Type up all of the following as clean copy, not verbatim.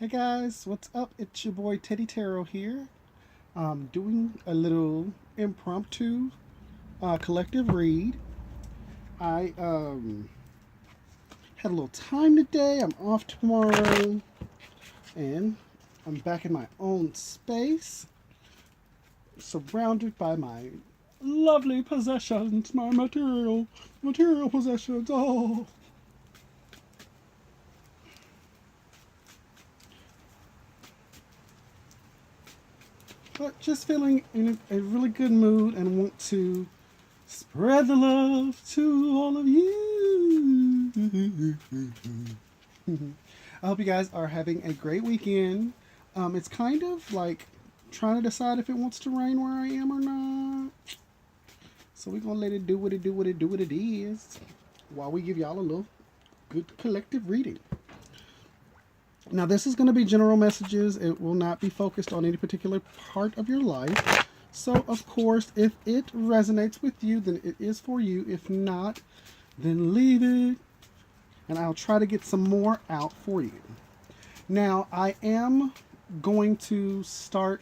Hey guys, what's up? It's your boy Teddy Tarot here. Doing a little impromptu collective read. I had a little time today. I'm off tomorrow, and I'm back in my own space, surrounded by my lovely possessions, my material possessions. Oh, but just feeling in a really good mood and want to spread the love to all of you. I hope you guys are having a great weekend. It's kind of like trying to decide if it wants to rain where I am or not. So we're gonna let it do what it do what it do what it is while we give y'all a little good collective reading. Now this is gonna be general messages. It will not be focused on any particular part of your life. So of course, if it resonates with you, then it is for you. If not, then leave it. And I'll try to get some more out for you. Now, I am going to start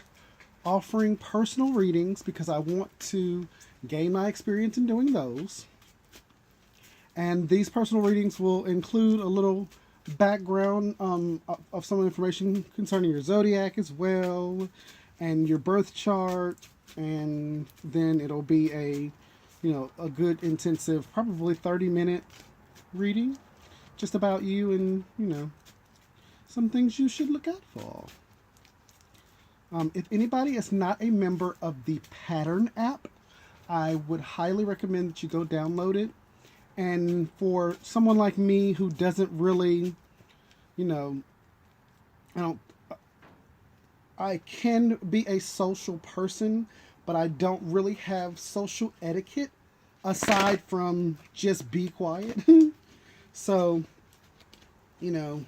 offering personal readings because I want to gain my experience in doing those. And these personal readings will include a little background of some information concerning your zodiac as well, and your birth chart, and then it'll be a good intensive, probably 30-minute reading, just about you and some things you should look out for. If anybody is not a member of the Pattern app, I would highly recommend that you go download it. And for someone like me who doesn't really, you know, I don't, I can be a social person, but I don't really have social etiquette aside from just be quiet. So, you know,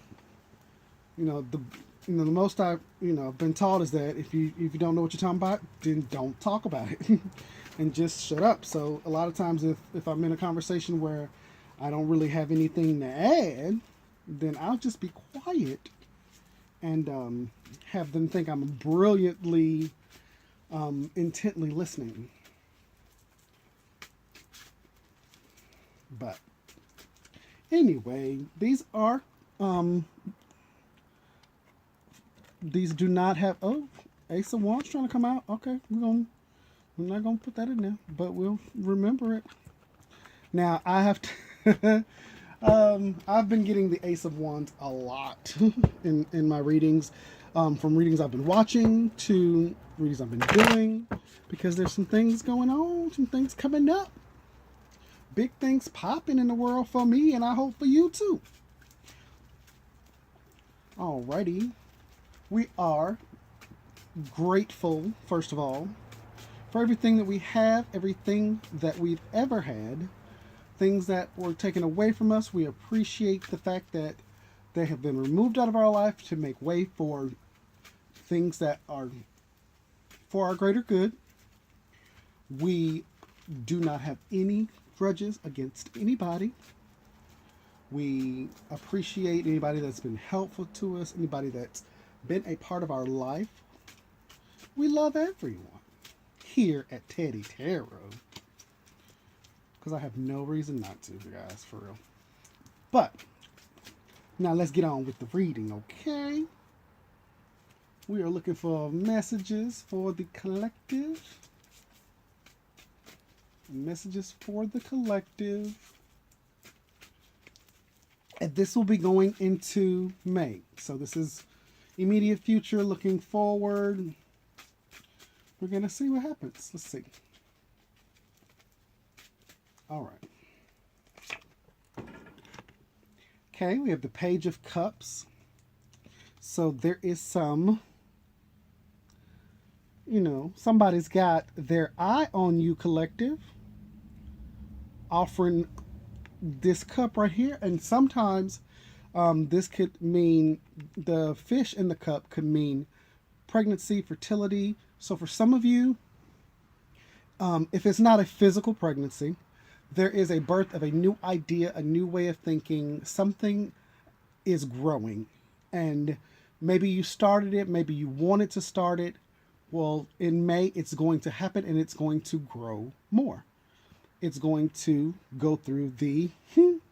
the the most I've been taught is that if you don't know what you're talking about, then don't talk about it, and just shut up. So a lot of times, if I'm in a conversation where I don't really have anything to add, then I'll just be quiet and have them think I'm brilliantly, intently listening. But anyway, um, these do not have. Oh, Ace of Wands trying to come out. Okay, we're not gonna put that in there, but we'll remember it. Now I have to. I've been getting the Ace of Wands a lot in my readings, from readings I've been watching to readings I've been doing, because there's some things going on, some things coming up, big things popping in the world for me, and I hope for you too. Alrighty, we are grateful, first of all, for everything that we have, everything that we've ever had, things that were taken away from us. We appreciate the fact that they have been removed out of our life to make way for things that are for our greater good. We do not have any grudges against anybody. We appreciate anybody that's been helpful to us, anybody that's been a part of our life. We love everyone here at Teddy Tarot, because I have no reason not to, guys, for real. But now let's get on with the reading, okay? We are looking for messages for the collective. Messages for the collective. And this will be going into May. So this is immediate future, looking forward. We're going to see what happens. Let's see. All right. Okay, we have the Page of Cups. So there is somebody's got their eye on you, collective, offering this cup right here. And sometimes this could mean, the fish in the cup could mean pregnancy, fertility. So for some of you, if it's not a physical pregnancy, there is a birth of a new idea, a new way of thinking. Something is growing, and Maybe you started it, maybe you wanted to start it. Well, in May, it's going to happen and it's going to grow more. It's going to go through the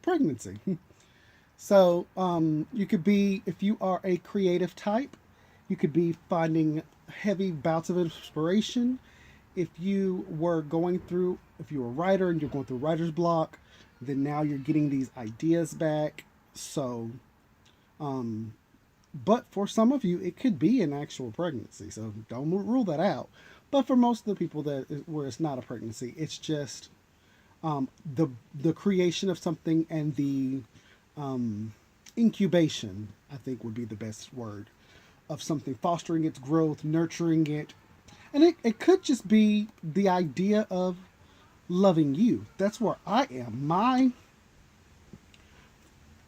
pregnancy. So you could be, if you are a creative type, you could be finding heavy bouts of inspiration. If you were going through, if you're a writer and you're going through writer's block, then now you're getting these ideas back. So, but for some of you, it could be an actual pregnancy. So don't rule that out. But for most of the people that where it's not a pregnancy, it's just the creation of something and the incubation, I think would be the best word, of something, fostering its growth, nurturing it. And it could just be the idea of loving you. That's where I am. My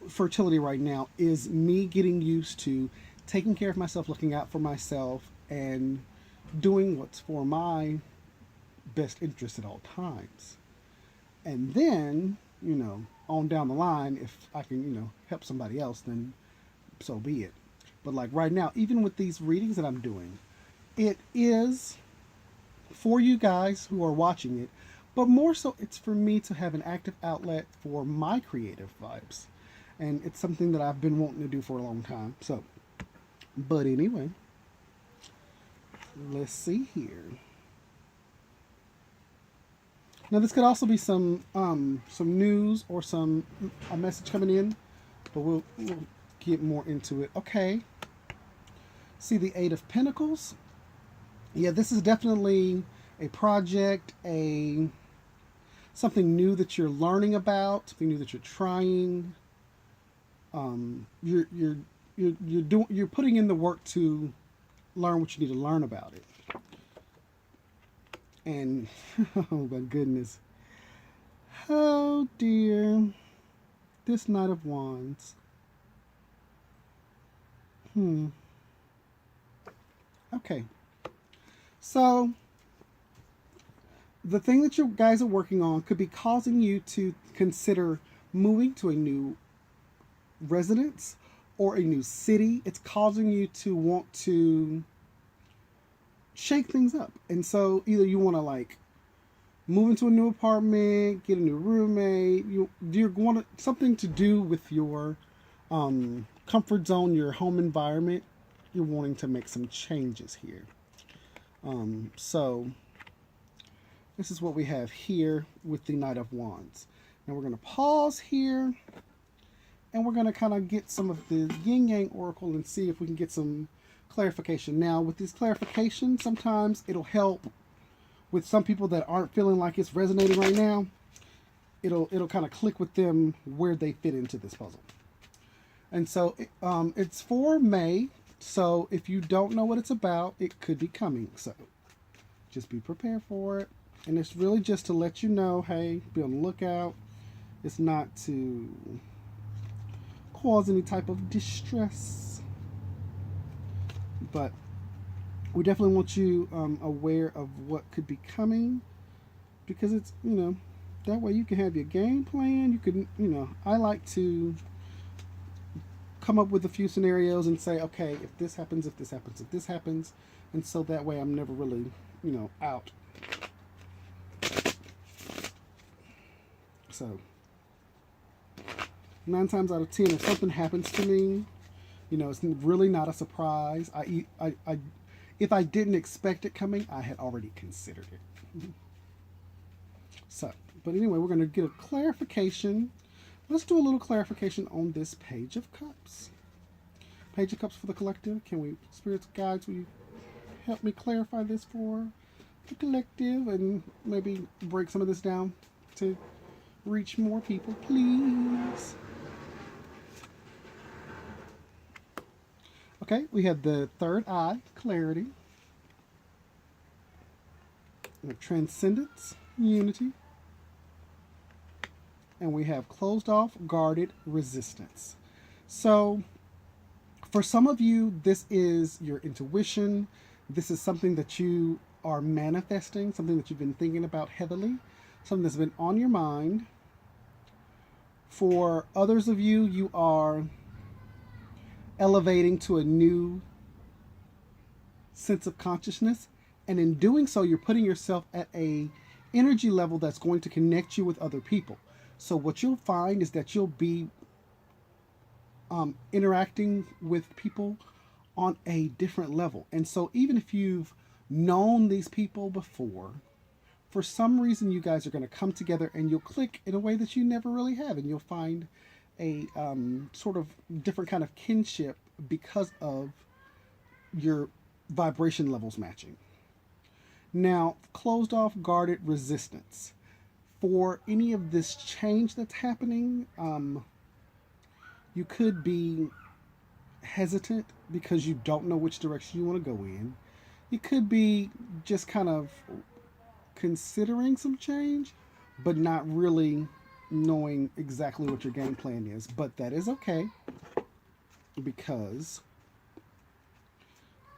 fertility right now is me getting used to taking care of myself, looking out for myself, and doing what's for my best interest at all times. And then, on down the line, if I can, help somebody else, then so be it. But like right now, even with these readings that I'm doing, it is for you guys who are watching it, but more so it's for me to have an active outlet for my creative vibes. And it's something that I've been wanting to do for a long time. So, but anyway, let's see here. Now this could also be some news or a message coming in, but we'll get more into it. Okay. See the Eight of Pentacles. Yeah, this is definitely a project, something new that you're learning about, something new that you're trying. You're putting in the work to learn what you need to learn about it. And oh my goodness, oh dear, this Knight of Wands. Okay, so the thing that you guys are working on could be causing you to consider moving to a new residence or a new city. It's causing you to want to shake things up. And so either you want to like move into a new apartment, get a new roommate, you're going to something to do with your comfort zone, your home environment. You're wanting to make some changes here. So this is what we have here with the Knight of Wands. Now we're going to pause here and we're going to kind of get some of the Yin Yang Oracle and see if we can get some clarification. Now with these clarifications, sometimes it'll help with some people that aren't feeling like it's resonating right now. It'll kind of click with them where they fit into this puzzle. And so it's for May. So if you don't know what it's about, it could be coming. So just be prepared for it. And it's really just to let you know, hey, be on the lookout. It's not to cause any type of distress. But we definitely want you aware of what could be coming. Because it's, that way you can have your game plan. You can, I like to come up with a few scenarios and say, okay, if this happens, if this happens, if this happens. And so that way I'm never really, out. So 9 times out of 10, if something happens to me, it's really not a surprise. If I didn't expect it coming, I had already considered it. So, but anyway, we're going to get a clarification. Let's do a little clarification on this Page of Cups. Page of Cups for the collective. Can we, spirits, guides, will you help me clarify this for the collective and maybe break some of this down to reach more people, please? Okay, we have the third eye, clarity. We have transcendence, unity. And we have closed off, guarded, resistance. So for some of you, this is your intuition. This is something that you are manifesting, something that you've been thinking about heavily, something that's been on your mind. For others of you, you are elevating to a new sense of consciousness. And in doing so, you're putting yourself at a energy level that's going to connect you with other people. So what you'll find is that you'll be interacting with people on a different level. And so even if you've known these people before, for some reason you guys are going to come together and you'll click in a way that you never really have, and you'll find a sort of different kind of kinship because of your vibration levels matching. Now, closed off, guarded, resistance. For any of this change that's happening, you could be hesitant because you don't know which direction you want to go in. You could be just kind of considering some change, but not really knowing exactly what your game plan is. But that is okay because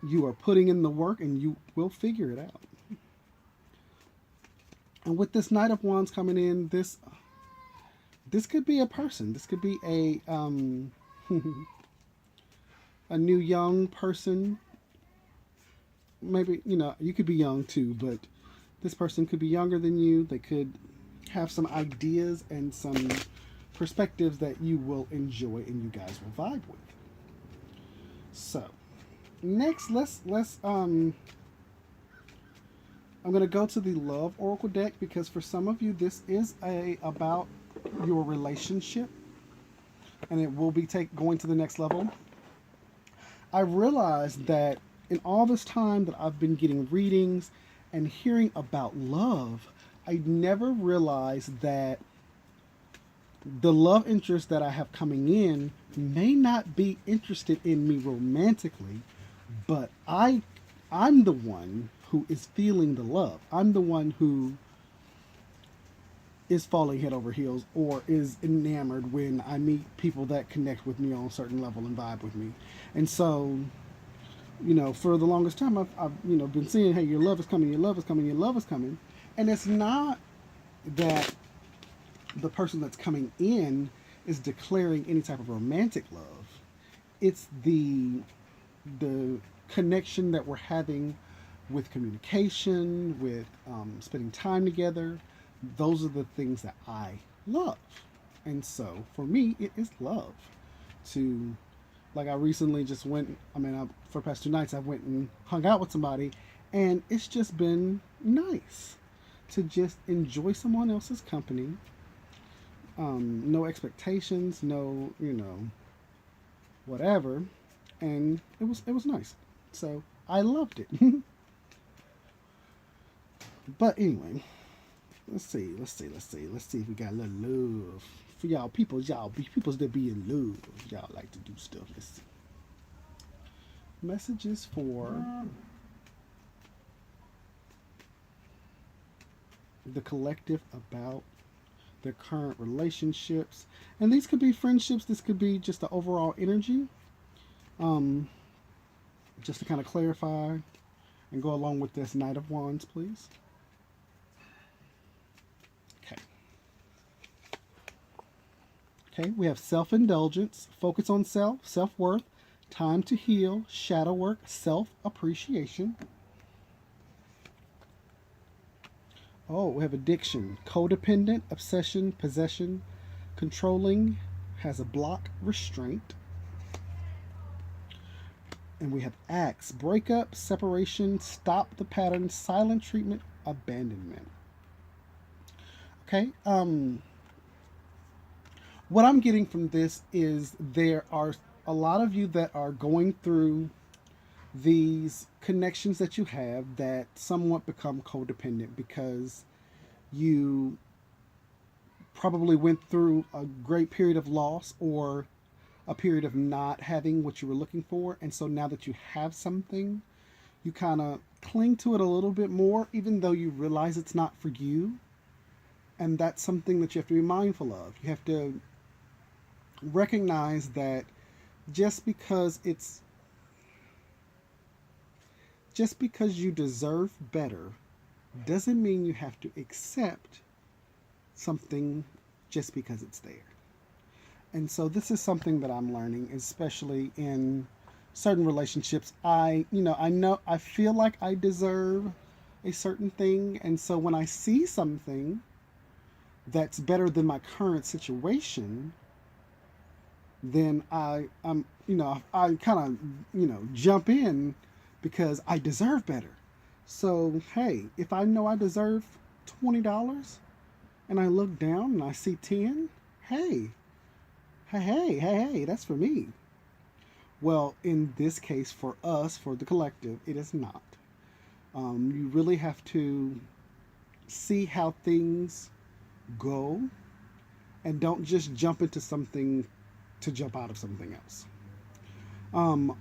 you are putting in the work and you will figure it out. And with this Knight of Wands coming in, this could be a person. This could be a a new young person. Maybe, you could be young too, but this person could be younger than you. They could have some ideas and some perspectives that you will enjoy and you guys will vibe with. So, next, I'm going to go to the Love Oracle deck because for some of you this is about your relationship and it will be going to the next level. I realized that in all this time that I've been getting readings and hearing about love, I never realized that the love interest that I have coming in may not be interested in me romantically, but I'm the one who is feeling the love. I'm the one who is falling head over heels or is enamored when I meet people that connect with me on a certain level and vibe with me. And so, for the longest time, I've been saying, hey, your love is coming, your love is coming, your love is coming. And it's not that the person that's coming in is declaring any type of romantic love. It's the connection that we're having with communication, with spending time together. Those are the things that I love. And so for me, it is love to, like, I recently just went, for the past 2 nights, I went and hung out with somebody, and it's just been nice to just enjoy someone else's company. No expectations, no, whatever. And it was nice. So I loved it. But anyway, let's see if we got a little love for y'all peoples that be in love. Y'all like to do stuff. Let's see. Messages for the collective about their current relationships. And these could be friendships, this could be just the overall energy. Just to kind of clarify and go along with this Knight of Wands, please. Okay, we have self-indulgence, focus on self, self-worth, time to heal, shadow work, self-appreciation. Oh, we have addiction, codependent, obsession, possession, controlling, has a block, restraint. And we have acts, breakup, separation, stop the pattern, silent treatment, abandonment. Okay, what I'm getting from this is there are a lot of you that are going through these connections that you have that somewhat become codependent because you probably went through a great period of loss or a period of not having what you were looking for. And so now that you have something, you kind of cling to it a little bit more, even though you realize it's not for you. And that's something that you have to be mindful of. You have to recognize that just because you deserve better doesn't mean you have to accept something just because it's there. And so this is something that I'm learning, especially in certain relationships. I feel like I deserve a certain thing, and so when I see something that's better than my current situation, then I kind of jump in because I deserve better. So hey, if I know I deserve $20 and I look down and I see 10, hey, hey, that's for me. Well, in this case, for us, for the collective, it is not. You really have to see how things go and don't just jump into something to jump out of something else.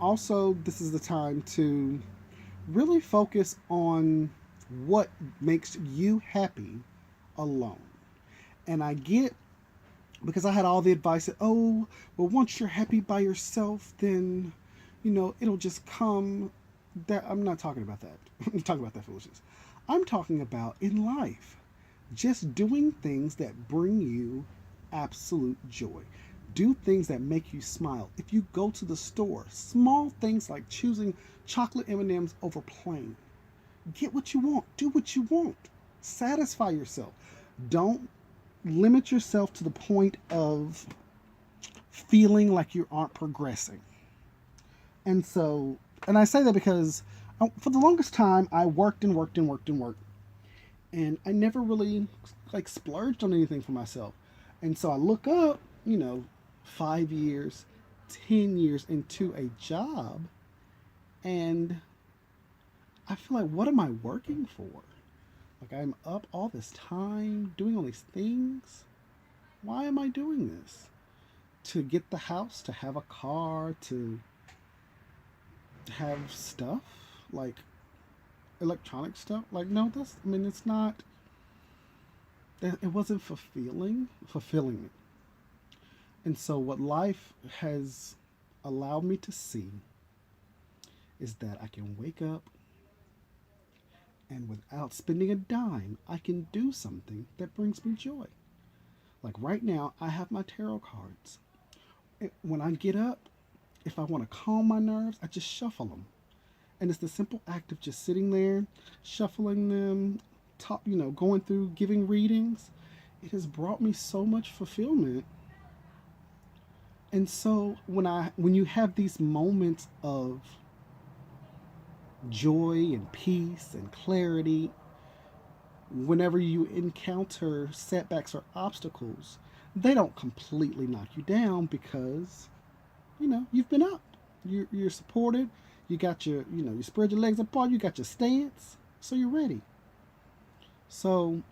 Also, this is the time to really focus on what makes you happy alone. And I get, because I had all the advice that, oh, well, once you're happy by yourself, then, it'll just come. That I'm not talking about that. I'm not talking about that foolishness. I'm talking about in life, just doing things that bring you absolute joy. Do things that make you smile. If you go to the store, small things like choosing chocolate M&Ms over plain. Get what you want. Do what you want. Satisfy yourself. Don't limit yourself to the point of feeling like you aren't progressing. And so, and I say that because for the longest time I worked and worked and worked and worked, and I never really like splurged on anything for myself. And so I look up, 5 years, 10 years into a job, and I feel like, what am I working for? Like, I'm up all this time doing all these things. Why am I doing this? To get the house, to have a car, to have stuff like electronic stuff. Like, no, it's not. It wasn't fulfilling me. And so, what life has allowed me to see is that I can wake up and without spending a dime, I can do something that brings me joy. Like right now, I have my tarot cards. When I get up, if I want to calm my nerves, I just shuffle them. And it's the simple act of just sitting there, shuffling them, going through, giving readings. It has brought me so much fulfillment. And so when you have these moments of joy and peace and clarity, whenever you encounter setbacks or obstacles, they don't completely knock you down because you've been up. You're supported. You got you spread your legs apart. You got your stance, so you're ready. So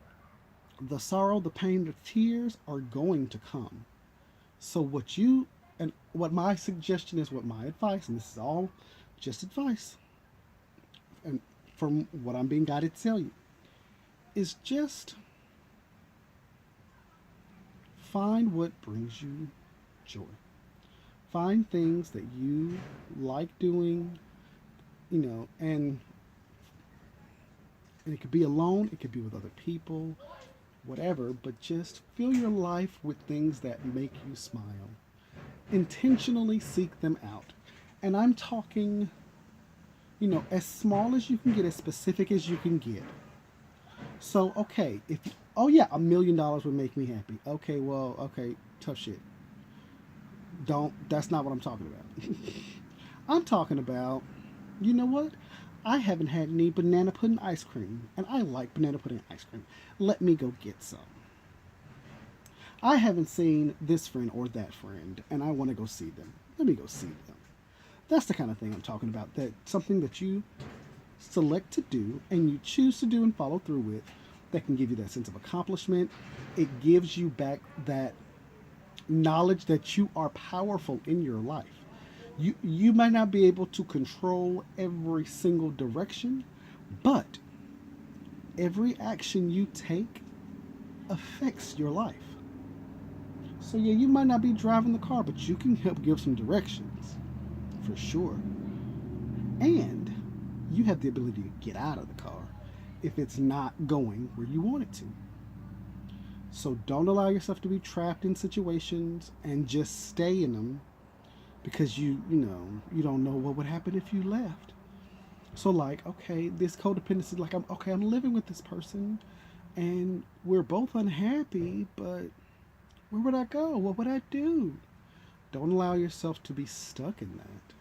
the sorrow, the pain, the tears are going to come. So what my suggestion is, what my advice, and this is all just advice, and from what I'm being guided to tell you, is just find what brings you joy. Find things that you like doing, and it could be alone, it could be with other people, whatever, but just fill your life with things that make you smile. Intentionally seek them out. And I'm talking, as small as you can get, as specific as you can get. So, okay, oh yeah, $1 million would make me happy. Okay, well, okay, tough shit. That's not what I'm talking about. I'm talking about, you know what? I haven't had any banana pudding ice cream, and I like banana pudding ice cream. Let me go get some. I haven't seen this friend or that friend, and I want to go see them. Let me go see them. That's the kind of thing I'm talking about. That something that you select to do and you choose to do and follow through with, that can give you that sense of accomplishment. It gives you back that knowledge that you are powerful in your life. You might not be able to control every single direction, but every action you take affects your life. So yeah, you might not be driving the car, but you can help give some directions, for sure. And you have the ability to get out of the car if it's not going where you want it to. So don't allow yourself to be trapped in situations and just stay in them because you don't know what would happen if you left. So like, okay, this codependency, like I'm living with this person and we're both unhappy, but where would I go? What would I do? Don't allow yourself to be stuck in that.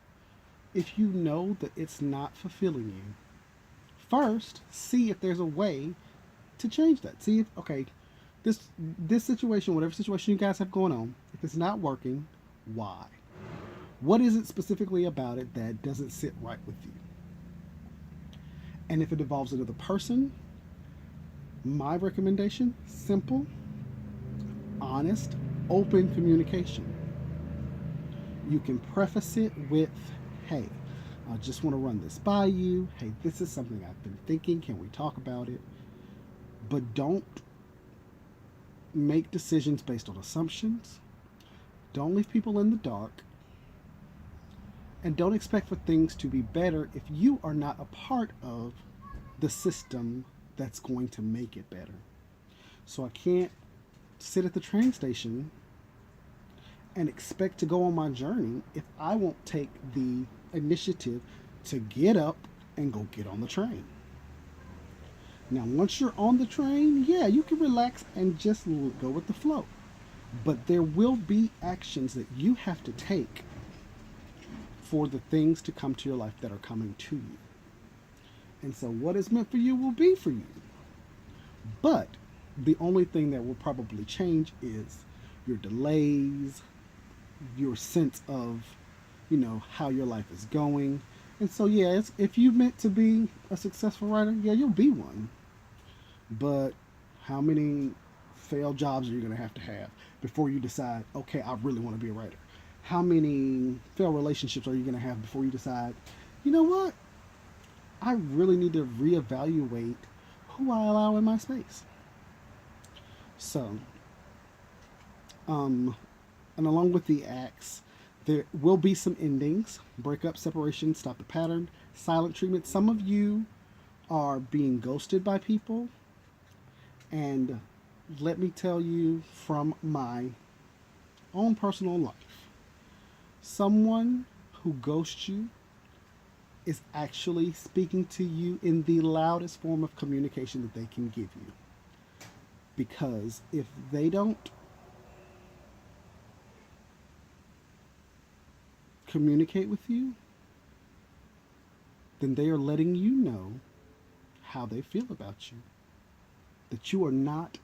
If you know that it's not fulfilling you, first see if there's a way to change that. See if okay, this situation, whatever situation you guys have going on, if it's not working, why? What is it specifically about it that doesn't sit right with you? And if it involves another person, my recommendation, simple, honest, open communication. You can preface it with, hey, I just want to run this by you. Hey, this is something I've been thinking. Can we talk about it? But don't make decisions based on assumptions. Don't leave people in the dark. And don't expect for things to be better if you are not a part of the system that's going to make it better. So I can't sit at the train station and expect to go on my journey if I won't take the initiative to get up and go get on the train. Now, once you're on the train, yeah, you can relax and just go with the flow. But there will be actions that you have to take for the things to come to your life that are coming to you. And so, what is meant for you will be for you. But the only thing that will probably change is your delays, your sense of, how your life is going. And so, yeah, if you meant to be a successful writer, yeah, you'll be one. But how many failed jobs are you going to have before you decide, okay, I really want to be a writer? How many failed relationships are you going to have before you decide, you know what? I really need to reevaluate who I allow in my space. So, and along with the acts, there will be some endings: breakup, separation, stop the pattern, silent treatment. Some of you are being ghosted by people, and let me tell you from my own personal life, someone who ghosts you is actually speaking to you in the loudest form of communication that they can give you. Because if they don't communicate with you, then they are letting you know how they feel about you. That you are not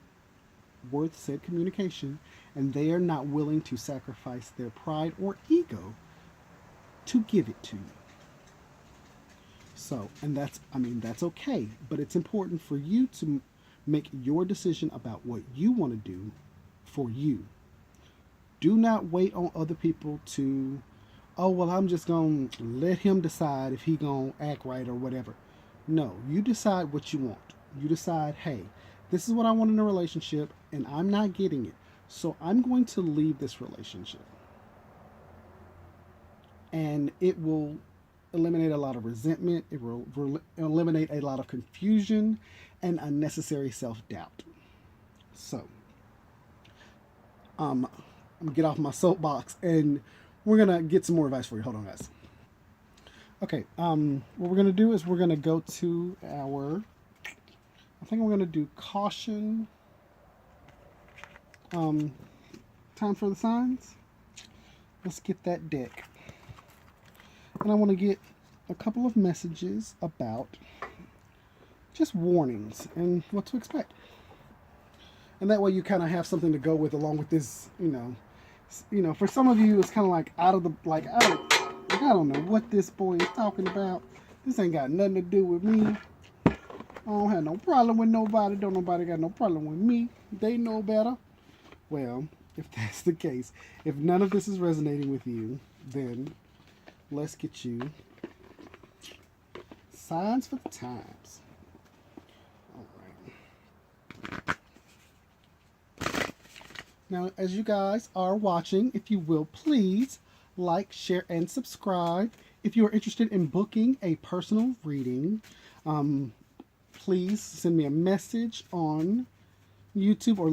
worth said communication, and they are not willing to sacrifice their pride or ego to give it to you. So, and that's okay, but it's important for you to make your decision about what you want to do for you. Do not wait on other people to, oh, well, I'm just going to let him decide if he going to act right or whatever. No, you decide what you want. You decide, hey, this is what I want in a relationship and I'm not getting it. So I'm going to leave this relationship. And it will eliminate a lot of resentment. It will eliminate a lot of confusion and unnecessary self-doubt. So, I'm gonna get off my soapbox and we're gonna get some more advice for you. Hold on, guys. Okay, what we're gonna do is we're gonna go to our. I think we're gonna do caution. Time for the signs. Let's get that deck. And I want to get a couple of messages about just warnings and what to expect. And that way you kind of have something to go with along with this, for some of you it's kind of like I don't know what this boy is talking about. This ain't got nothing to do with me. I don't have no problem with nobody. Don't nobody got no problem with me. They know better. Well, if that's the case, if none of this is resonating with you, then let's get you signs for the times. All right. Now, as you guys are watching, if you will please like, share, and subscribe. If you are interested in booking a personal reading, please send me a message on YouTube or